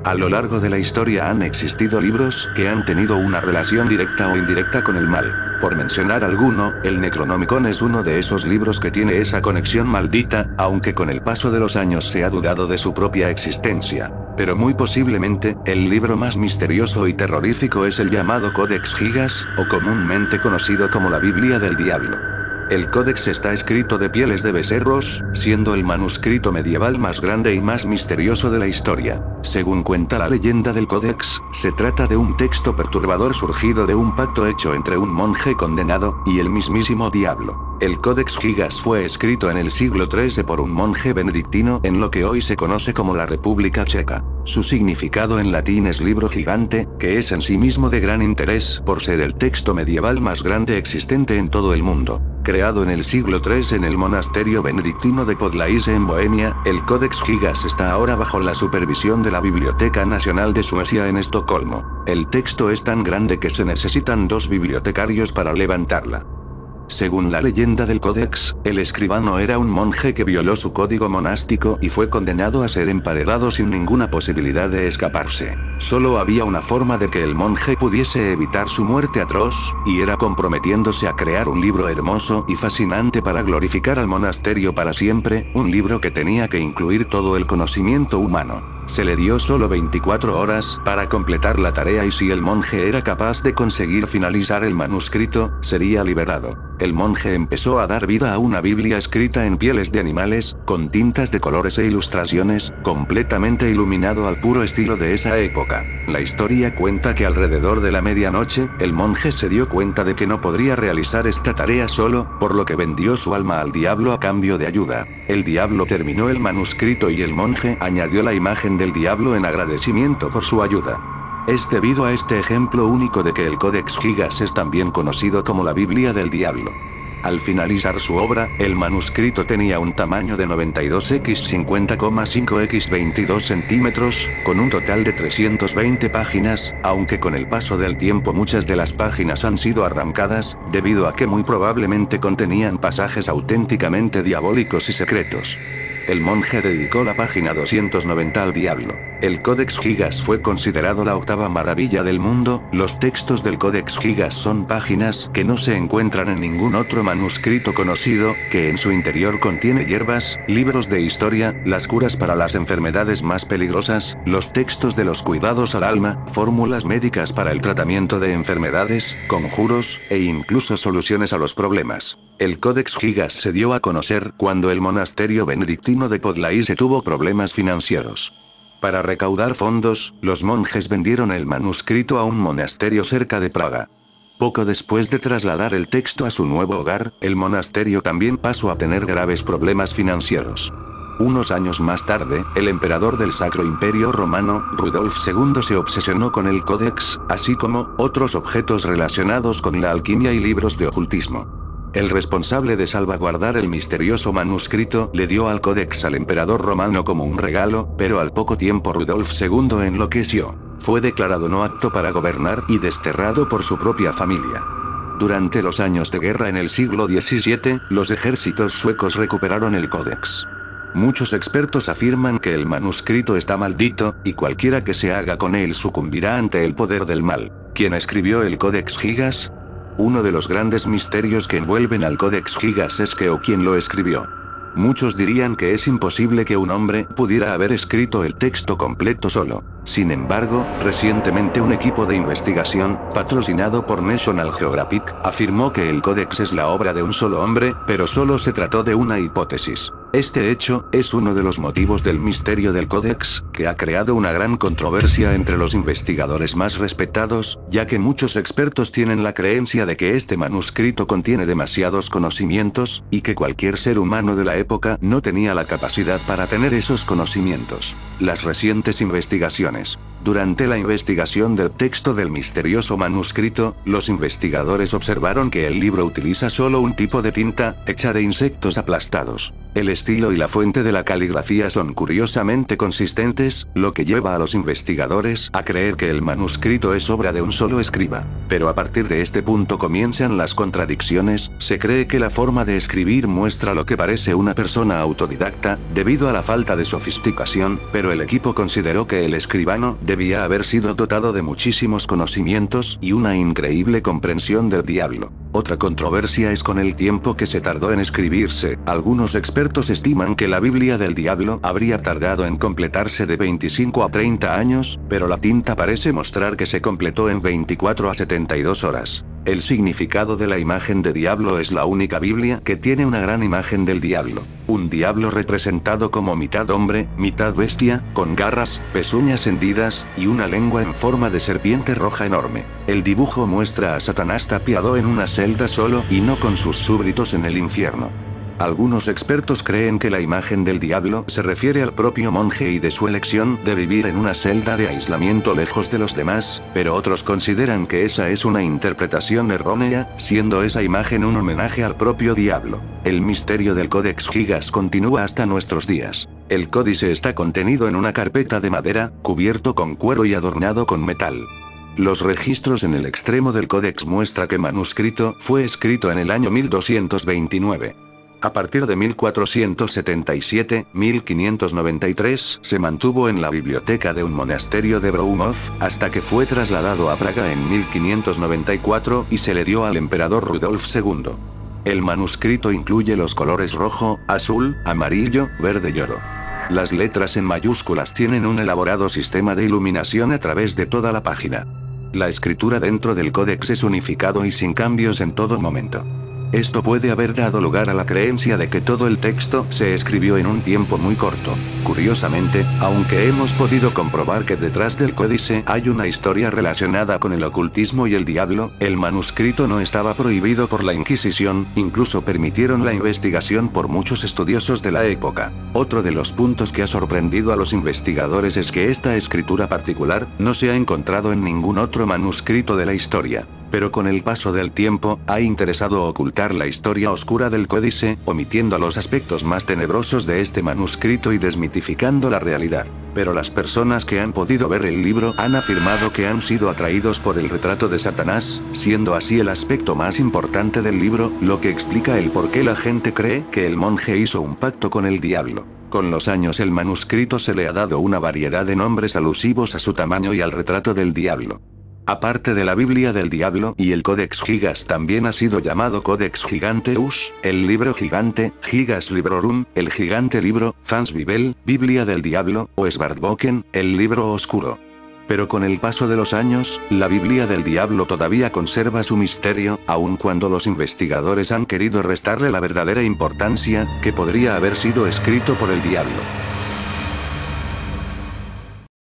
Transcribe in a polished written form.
A lo largo de la historia han existido libros que han tenido una relación directa o indirecta con el mal. Por mencionar alguno, el Necronomicon es uno de esos libros que tiene esa conexión maldita, aunque con el paso de los años se ha dudado de su propia existencia. Pero muy posiblemente, el libro más misterioso y terrorífico es el llamado Codex Gigas, o comúnmente conocido como la Biblia del Diablo. El códex está escrito de pieles de becerros, siendo el manuscrito medieval más grande y más misterioso de la historia. Según cuenta la leyenda del códex, se trata de un texto perturbador surgido de un pacto hecho entre un monje condenado y el mismísimo diablo. El Codex Gigas fue escrito en el siglo XIII por un monje benedictino en lo que hoy se conoce como la República Checa. Su significado en latín es libro gigante, que es en sí mismo de gran interés por ser el texto medieval más grande existente en todo el mundo. Creado en el siglo III en el monasterio benedictino de Podlaise en Bohemia, el Codex Gigas está ahora bajo la supervisión de la Biblioteca Nacional de Suecia en Estocolmo. El texto es tan grande que se necesitan 2 bibliotecarios para levantarla. Según la leyenda del Códex, el escribano era un monje que violó su código monástico y fue condenado a ser emparedado sin ninguna posibilidad de escaparse. Solo había una forma de que el monje pudiese evitar su muerte atroz, y era comprometiéndose a crear un libro hermoso y fascinante para glorificar al monasterio para siempre, un libro que tenía que incluir todo el conocimiento humano. Se le dio solo 24 horas para completar la tarea y si el monje era capaz de conseguir finalizar el manuscrito, sería liberado. El monje empezó a dar vida a una Biblia escrita en pieles de animales, con tintas de colores e ilustraciones, completamente iluminado al puro estilo de esa época. La historia cuenta que alrededor de la medianoche, el monje se dio cuenta de que no podría realizar esta tarea solo, por lo que vendió su alma al diablo a cambio de ayuda. El diablo terminó el manuscrito y el monje añadió la imagen del diablo en agradecimiento por su ayuda. Es debido a este ejemplo único de que el Codex Gigas es también conocido como la Biblia del Diablo. Al finalizar su obra, el manuscrito tenía un tamaño de 92x 50,5x 22 centímetros, con un total de 320 páginas, aunque con el paso del tiempo muchas de las páginas han sido arrancadas, debido a que muy probablemente contenían pasajes auténticamente diabólicos y secretos. El monje dedicó la página 290 al diablo. El Codex Gigas fue considerado la octava maravilla del mundo. Los textos del Codex Gigas son páginas que no se encuentran en ningún otro manuscrito conocido, que en su interior contiene hierbas, libros de historia, las curas para las enfermedades más peligrosas, los textos de los cuidados al alma, fórmulas médicas para el tratamiento de enfermedades, conjuros, e incluso soluciones a los problemas. El Codex Gigas se dio a conocer cuando el monasterio benedictino de Podlaise tuvo problemas financieros. Para recaudar fondos, los monjes vendieron el manuscrito a un monasterio cerca de Praga. Poco después de trasladar el texto a su nuevo hogar, el monasterio también pasó a tener graves problemas financieros. Unos años más tarde, el emperador del Sacro Imperio Romano, Rudolf II, se obsesionó con el Códex, así como otros objetos relacionados con la alquimia y libros de ocultismo. El responsable de salvaguardar el misterioso manuscrito le dio al Códex al emperador romano como un regalo, pero al poco tiempo Rudolf II enloqueció. Fue declarado no apto para gobernar y desterrado por su propia familia. Durante los años de guerra en el siglo XVII, los ejércitos suecos recuperaron el Códex. Muchos expertos afirman que el manuscrito está maldito, y cualquiera que se haga con él sucumbirá ante el poder del mal. ¿Quién escribió el Codex Gigas? Uno de los grandes misterios que envuelven al Codex Gigas es que o quién lo escribió. Muchos dirían que es imposible que un hombre pudiera haber escrito el texto completo solo. Sin embargo, recientemente un equipo de investigación, patrocinado por National Geographic, afirmó que el Códex es la obra de un solo hombre, pero solo se trató de una hipótesis. Este hecho es uno de los motivos del misterio del Códex, que ha creado una gran controversia entre los investigadores más respetados, ya que muchos expertos tienen la creencia de que este manuscrito contiene demasiados conocimientos, y que cualquier ser humano de la época no tenía la capacidad para tener esos conocimientos. Las recientes investigaciones Durante la investigación del texto del misterioso manuscrito, los investigadores observaron que el libro utiliza solo un tipo de tinta, hecha de insectos aplastados. El estilo y la fuente de la caligrafía son curiosamente consistentes, lo que lleva a los investigadores a creer que el manuscrito es obra de un solo escriba. Pero a partir de este punto comienzan las contradicciones. Se cree que la forma de escribir muestra lo que parece una persona autodidacta, debido a la falta de sofisticación, pero el equipo consideró que el escribano debía haber sido dotado de muchísimos conocimientos y una increíble comprensión del diablo. Otra controversia es con el tiempo que se tardó en escribirse. Algunos expertos estiman que la Biblia del Diablo habría tardado en completarse de 25 a 30 años, pero la tinta parece mostrar que se completó en 24 a 72 horas. El significado de la imagen de diablo es la única Biblia que tiene una gran imagen del diablo. Un diablo representado como mitad hombre, mitad bestia, con garras, pezuñas hendidas, y una lengua en forma de serpiente roja enorme. El dibujo muestra a Satanás tapiado en una celda solo y no con sus súbditos en el infierno. Algunos expertos creen que la imagen del diablo se refiere al propio monje y de su elección de vivir en una celda de aislamiento lejos de los demás, pero otros consideran que esa es una interpretación errónea, siendo esa imagen un homenaje al propio diablo. El misterio del Codex Gigas continúa hasta nuestros días. El códice está contenido en una carpeta de madera, cubierto con cuero y adornado con metal. Los registros en el extremo del códex muestra que el manuscrito fue escrito en el año 1229. A partir de 1477-1593 se mantuvo en la biblioteca de un monasterio de Broumov, hasta que fue trasladado a Praga en 1594 y se le dio al emperador Rudolf II. El manuscrito incluye los colores rojo, azul, amarillo, verde y oro. Las letras en mayúsculas tienen un elaborado sistema de iluminación a través de toda la página. La escritura dentro del códex es unificado y sin cambios en todo momento. Esto puede haber dado lugar a la creencia de que todo el texto se escribió en un tiempo muy corto. Curiosamente, aunque hemos podido comprobar que detrás del códice hay una historia relacionada con el ocultismo y el diablo, el manuscrito no estaba prohibido por la Inquisición, incluso permitieron la investigación por muchos estudiosos de la época. Otro de los puntos que ha sorprendido a los investigadores es que esta escritura particular no se ha encontrado en ningún otro manuscrito de la historia. Pero con el paso del tiempo, ha interesado ocultar la historia oscura del códice, omitiendo los aspectos más tenebrosos de este manuscrito y desmitificando la realidad. Pero las personas que han podido ver el libro han afirmado que han sido atraídos por el retrato de Satanás, siendo así el aspecto más importante del libro, lo que explica el por qué la gente cree que el monje hizo un pacto con el diablo. Con los años el manuscrito se le ha dado una variedad de nombres alusivos a su tamaño y al retrato del diablo. Aparte de la Biblia del Diablo y el Codex Gigas, también ha sido llamado Codex Giganteus, el libro gigante, Gigas Librorum, el gigante libro, Fans Bibel, Biblia del Diablo, o Svartboken, el libro oscuro. Pero con el paso de los años, la Biblia del Diablo todavía conserva su misterio, aun cuando los investigadores han querido restarle la verdadera importancia, que podría haber sido escrito por el diablo.